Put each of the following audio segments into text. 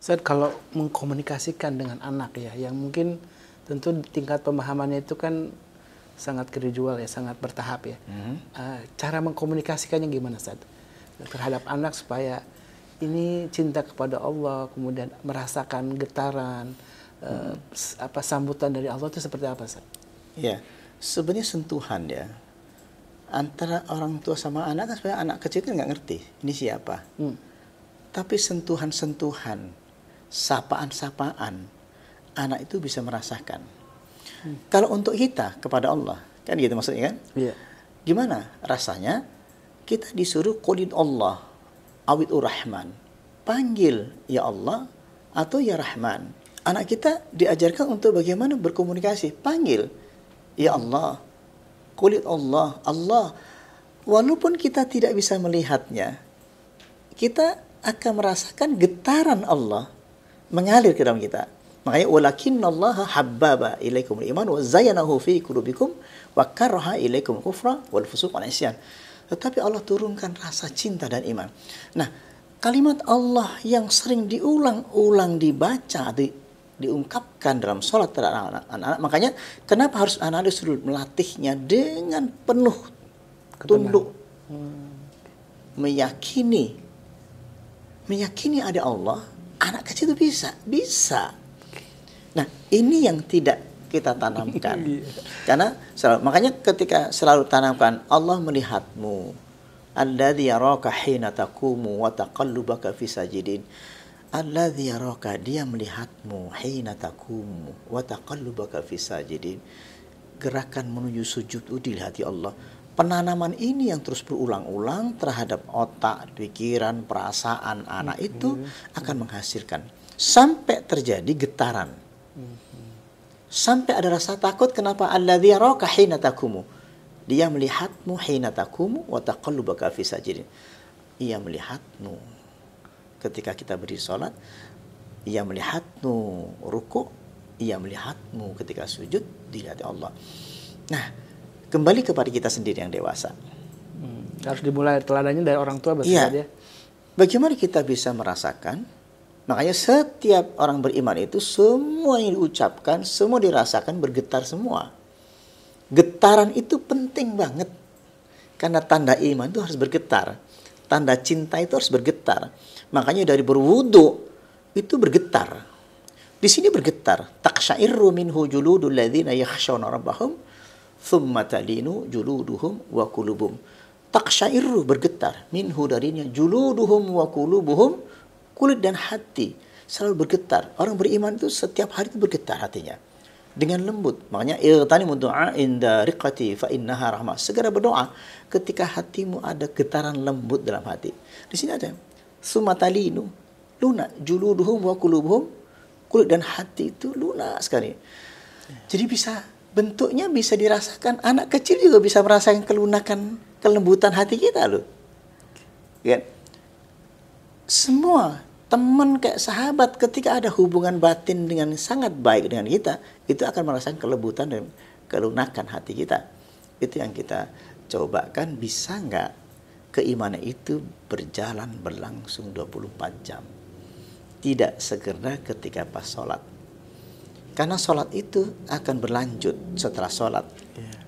Ustaz, kalau mengkomunikasikan dengan anak ya, yang mungkin tentu tingkat pemahamannya itu kan sangat gradual ya, sangat bertahap ya. Cara mengkomunikasikannya gimana Ustaz? Terhadap anak supaya ini cinta kepada Allah, kemudian merasakan getaran, sambutan dari Allah itu seperti apa Ustaz? Ya, sebenarnya sentuhan ya. Antara orang tua sama anak kan sebenarnya anak kecil kan nggak ngerti ini siapa. Tapi sentuhan-sentuhan, sapaan-sapaan, anak itu bisa merasakan. Kalau untuk kita kepada Allah, kan gitu maksudnya kan? Iya. Gimana rasanya? Kita disuruh qulid Allah, awidur Rahman. Panggil ya Allah atau ya Rahman. Anak kita diajarkan untuk bagaimana berkomunikasi. Panggil ya Allah, qulid Allah, Allah. Walaupun kita tidak bisa melihatnya, kita akan merasakan getaran Allah mengalir ke dalam kita. Makanya walakinallaha habbaba ilaikumul iman wa zayyanahu fi qulubikum wa karaha ilaikum kufra wal fusuq wal isyan. Tetapi Allah turunkan rasa cinta dan iman. Nah, kalimat Allah yang sering diulang-ulang dibaca, diungkapkan dalam sholat terhadap anak-anak. Makanya kenapa harus anak-anak disuruh melatihnya dengan penuh tunduk, meyakini ada Allah. Anak kecil itu bisa. Nah, ini yang tidak kita tanamkan. Karena makanya ketika selalu tanamkan Allah melihatmu, alladzi yaraka hina taqumu wa taqallubaka fi sajidin. Alladzi yaraka, dia melihatmu hina taqumu wa taqallubaka fi sajidin. Gerakan menuju sujud itu dilihat Allah. Penanaman ini yang terus berulang-ulang terhadap otak, pikiran, perasaan anak itu akan menghasilkan sampai terjadi getaran. Sampai ada rasa takut. Kenapa? Alladzi yaraka hina taqumu. Dia melihatmu hina taqumu wa taqallubaka fi sajidin. Ia melihatmu ketika kita berdiri salat, ia melihatmu rukuk, ia melihatmu ketika sujud, dilihat Allah. Nah, kembali kepada kita sendiri yang dewasa. Harus dimulai teladannya dari orang tua berarti ya. Bagaimana kita bisa merasakan? Makanya setiap orang beriman itu semua yang diucapkan, semua dirasakan, bergetar semua. Getaran itu penting banget. Karena tanda iman itu harus bergetar. Tanda cinta itu harus bergetar. Makanya dari berwudu itu bergetar. Di sini bergetar. Taqsya'irru minhu juludul ladzina yakhshawna rabbahum thumma talinu juluduhum wa qulubuhum. Taqsya'irru bergetar. Minhu darinya juluduhum wa qulubuhum, kulit dan hati selalu bergetar. Orang beriman itu setiap hari itu bergetar hatinya dengan lembut. Makanya irtanimu du'a inda riqati fa innaha rahmah. Segera berdoa ketika hatimu ada getaran lembut dalam hati. Di sini ada sumatalinu, lunak, juluduhum wa qulubuhum, kulit dan hati itu lunak sekali. Jadi bentuknya bisa dirasakan. Anak kecil juga bisa merasakan kelunakan, kelembutan hati kita loh. Ya. Semua teman kayak sahabat ketika ada hubungan batin dengan sangat baik dengan kita, itu akan merasakan kelembutan dan kelunakan hati kita. Itu yang kita cobakan. Bisa nggak keimanan itu berlangsung 24 jam? Tidak segera ketika pas sholat. Karena sholat itu akan berlanjut setelah sholat.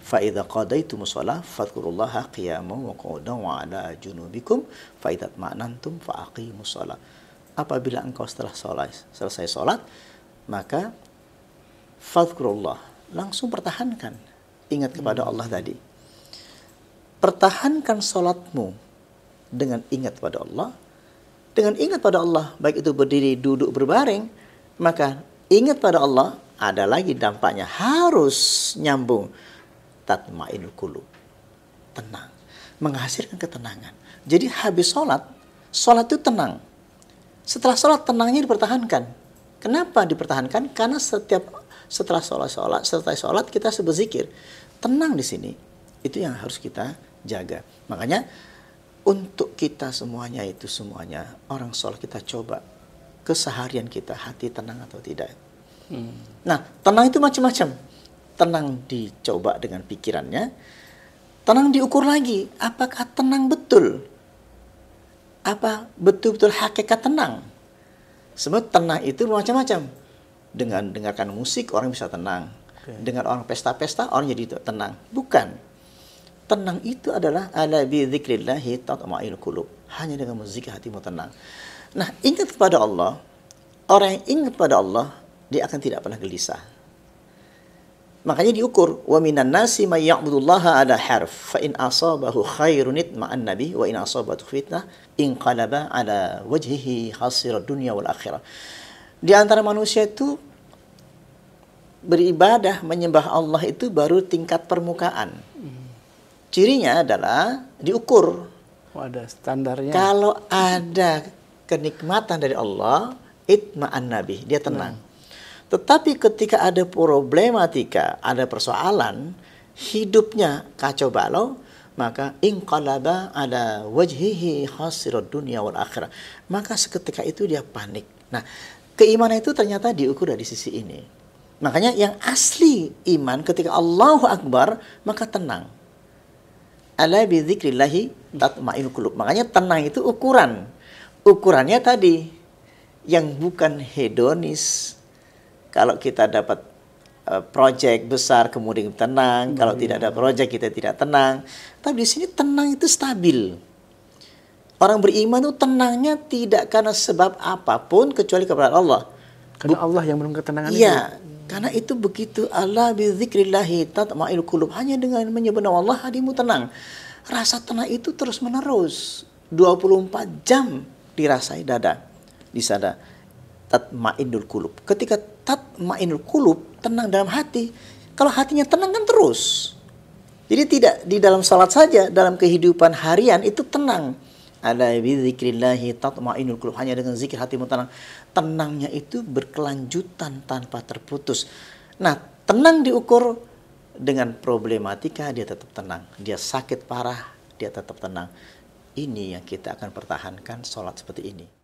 فَإِذَا قَضَيْتُمُ الصَّلَاةَ فَاذْكُرُوا اللَّهَ قِيَامًا وَقُعُودًا وَعَلَى جُنُوبِكُمْ فَإِذَا اطْمَأْنَنْتُمْ فَأَقِيمُوا الصَّلَاةَ. Apabila engkau selesai sholat, maka fadhkurullah, langsung pertahankan. Ingat kepada Allah tadi. Pertahankan sholatmu dengan ingat pada Allah. Dengan ingat pada Allah, baik itu berdiri, duduk, berbaring, maka ingat pada Allah, ada lagi dampaknya, harus nyambung. Tatmainul qulub, tenang, menghasilkan ketenangan. Jadi habis sholat itu tenang. Setelah sholat tenangnya dipertahankan. Kenapa dipertahankan? Karena setelah sholat kita berzikir. Tenang di sini. Itu yang harus kita jaga. Makanya untuk kita semuanya orang sholat kita coba keseharian kita hati tenang atau tidak. Nah, tenang itu macam-macam. Tenang dicoba dengan pikirannya. Tenang diukur lagi. Apakah tenang betul? Apa betul-betul hakikat tenang? Sebab tenang itu macam-macam. Dengan dengarkan musik orang bisa tenang. Dengan orang pesta-pesta orang jadi tenang. Bukan. Tenang itu adalah ala bi dzikrillahi tatma'innul qulub. Hanya dengan muzikir hatimu tenang. Nah, ingat kepada Allah. Orang yang ingat kepada Allah, dia akan tidak pernah gelisah. Makanya diukur, wa minan nasi may ya'budullaha ala harf, fa in asabahu khairun itma'an nabi wa in asabathu fitnah inqalaba ala wajhihi khasira dunya wal akhirah. Di antara manusia itu beribadah menyembah Allah itu baru tingkat permukaan. Cirinya adalah diukur. Ada standarnya. Kalau ada kenikmatan dari Allah, itma'an nabi, dia tenang. Tetapi ketika ada problematika, ada persoalan, hidupnya kacau balau, maka inqalaba ala wajhihi khasirad dunya wal akhirah. Maka seketika itu dia panik. Nah, keimanan itu ternyata diukur dari sisi ini. Makanya yang asli iman ketika Allahu Akbar, maka tenang. Ala bi dzikrillahi tatma'innul qulub. Makanya tenang itu ukuran. Ukurannya tadi yang bukan hedonis. Kalau kita dapat proyek besar kemudian tenang, kalau tidak ada proyek kita tidak tenang. Tapi di sini tenang itu stabil. Orang beriman itu tenangnya tidak karena sebab apapun kecuali kepada Allah. Karena Allah yang memberikan ketenangan itu. Iya, karena itu begitu. Allah bi dzikrillahi tatma'innul qulub. Hanya dengan menyebut nama Allah hatimu tenang. Rasa tenang itu terus menerus 24 jam dirasai di sada tatma'innul qulub. Ketika tatma'innul qulub, tenang dalam hati. Kalau hatinya tenang kan terus. Jadi tidak di dalam salat saja, dalam kehidupan harian itu tenang. Ala bi dzikrillahi tatma'innul qulub. Hanya dengan zikir hatimu tenang. Tenangnya itu berkelanjutan tanpa terputus. Nah, tenang diukur dengan problematika, dia tetap tenang. Dia sakit parah, dia tetap tenang. Ini yang kita akan pertahankan salat seperti ini.